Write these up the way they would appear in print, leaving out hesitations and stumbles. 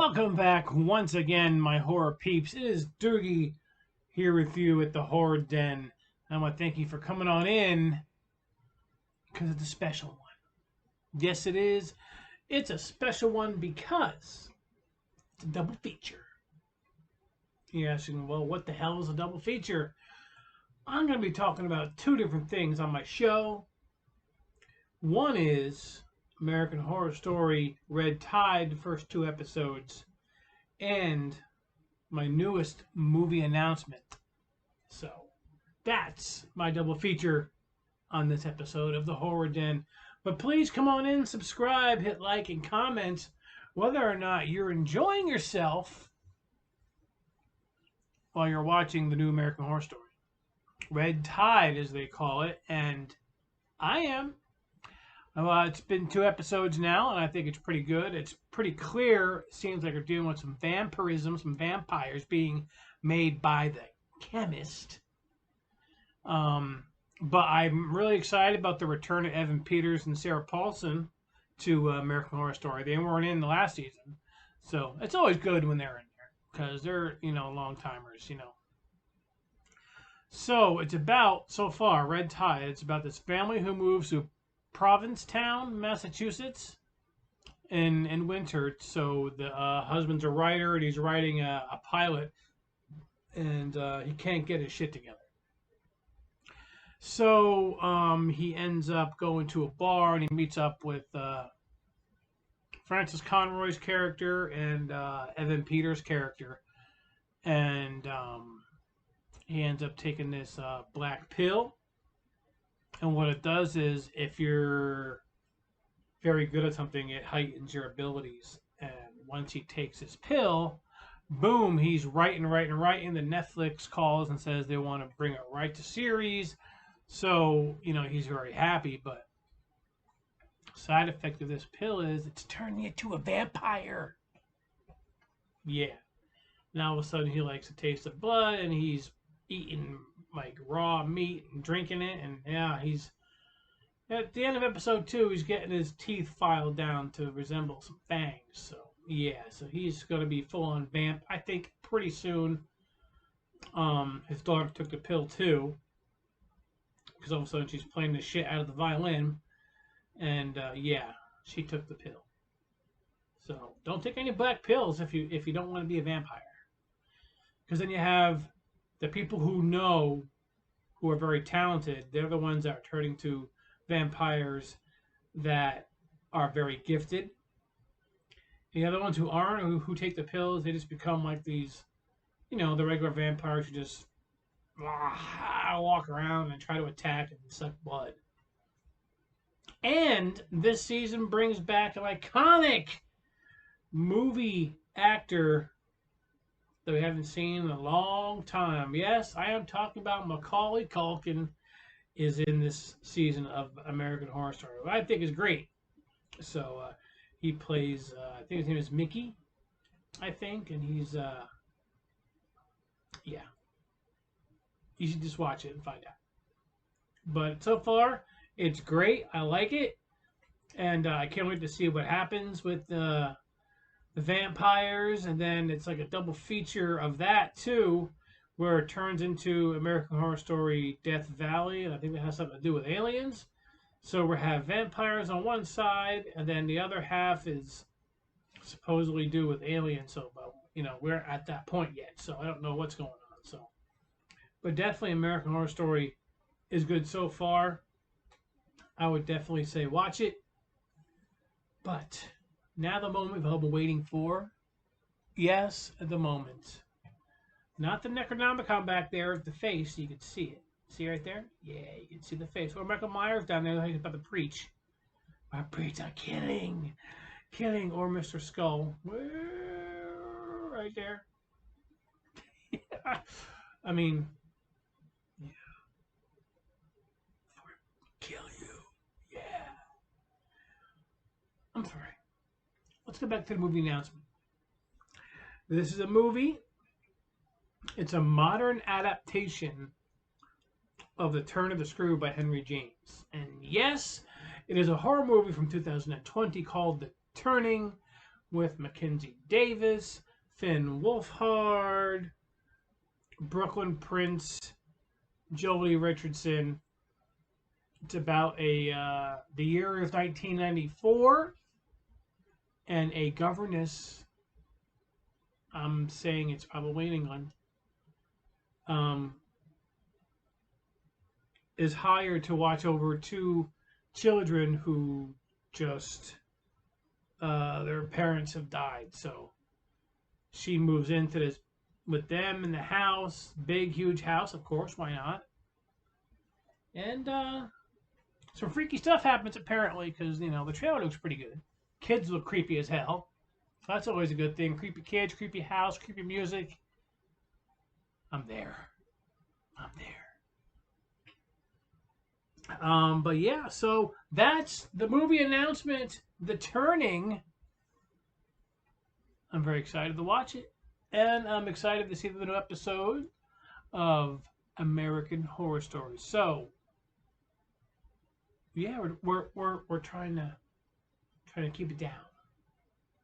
Welcome back once again, my horror peeps. It is Doogie here with you at the Horror Den. I want to thank you for coming on in because it's a special one. Yes, it is. It's a special one because it's a double feature. You're asking, well, what the hell is a double feature? I'm going to be talking about two different things on my show. One is American Horror Story Red Tide, the first two episodes, and my newest movie announcement. So that's my double feature on this episode of the Horror Den. But please come on in, subscribe, hit like, and comment whether or not you're enjoying yourself while you're watching the new American Horror Story. Red Tide, as they call it, and I am. It's been two episodes now, and I think it's pretty good. It's pretty clear. It seems like we're dealing with some vampirism, some vampires being made by the chemist. But I'm really excited about the return of Evan Peters and Sarah Paulson to American Horror Story. They weren't in the last season, so it's always good when they're in there because they're long timers. So it's about so far Red Tide. It's about this family who moves to Provincetown, Massachusetts, in winter. So the husband's a writer, and he's writing a pilot, and he can't get his shit together. So he ends up going to a bar, and he meets up with Francis Conroy's character and Evan Peters' character, and he ends up taking this black pill. And what it does is, if you're very good at something, it heightens your abilities. And once he takes his pill, boom, he's writing. The Netflix calls and says they want to bring it right to series. So, he's very happy. But side effect of this pill is it's turning you into a vampire. Yeah. Now all of a sudden he likes the taste of blood, and he's eating like raw meat and drinking it, and yeah, he's at the end of episode 2, he's getting his teeth filed down to resemble some fangs. So yeah, so he's going to be full on vamp, I think, pretty soon. His daughter took the pill too, because all of a sudden she's playing the shit out of the violin, and yeah, she took the pill. So don't take any black pills if you don't want to be a vampire, because then you have the people who are very talented. They're the ones that are turning to vampires that are very gifted. The other ones who aren't, who take the pills, they just become like these, the regular vampires who just walk around and try to attack and suck blood. And this season brings back an iconic movie actor that we haven't seen in a long time. Yes, I am talking about Macaulay Culkin is in this season of American Horror Story, what I think is great. So he plays, I think his name is Mickey, I think, and he's, yeah. You should just watch it and find out. But so far, it's great. I like it. And I can't wait to see what happens with the vampires, and then it's like a double feature of that too, where it turns into American Horror Story Death Valley, and I think that has something to do with aliens. So we have vampires on one side, and then the other half is supposedly do with aliens. So, we're at that point yet, so I don't know what's going on. So, but definitely American Horror Story is good so far. I would definitely say watch it. But now the moment we've all been waiting for. Yes, the moment. Not the Necronomicon back there with the face. You can see it. See right there? Yeah, you can see the face. Or Michael Myers down there. He's about to preach. I preach on killing. Killing. Or Mr. Skull. Right there. I mean, yeah. Kill you. Yeah. I'm sorry. Let's go back to the movie announcement. This is a movie. It's a modern adaptation of The Turn of the Screw by Henry James. And yes, it is a horror movie from 2020 called The Turning, with Mackenzie Davis, Finn Wolfhard, Brooklyn Prince, Jolie Richardson. It's about the year of 1994 and a governess. I'm saying it's probably in England. Is hired to watch over two children who just their parents have died. So she moves into this with them in the house, big huge house, of course, why not? And some freaky stuff happens apparently because the trailer looks pretty good. Kids look creepy as hell, so that's always a good thing. Creepy kids, creepy house, creepy music. I'm there. I'm there. But yeah, so that's the movie announcement, The Turning. I'm very excited to watch it, and I'm excited to see the new episode of American Horror Story. So yeah, we're trying to keep it down.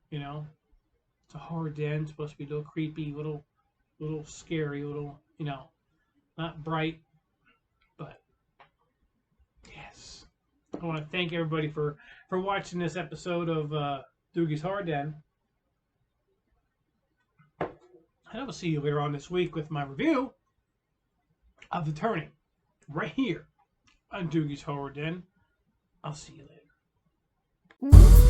It's a horror den. It's supposed to be a little creepy, little scary, little not bright, but yes. I want to thank everybody for watching this episode of Doogies Horror Den. And I will see you later on this week with my review of The Turning, right here on Doogies Horror Den. I'll see you later.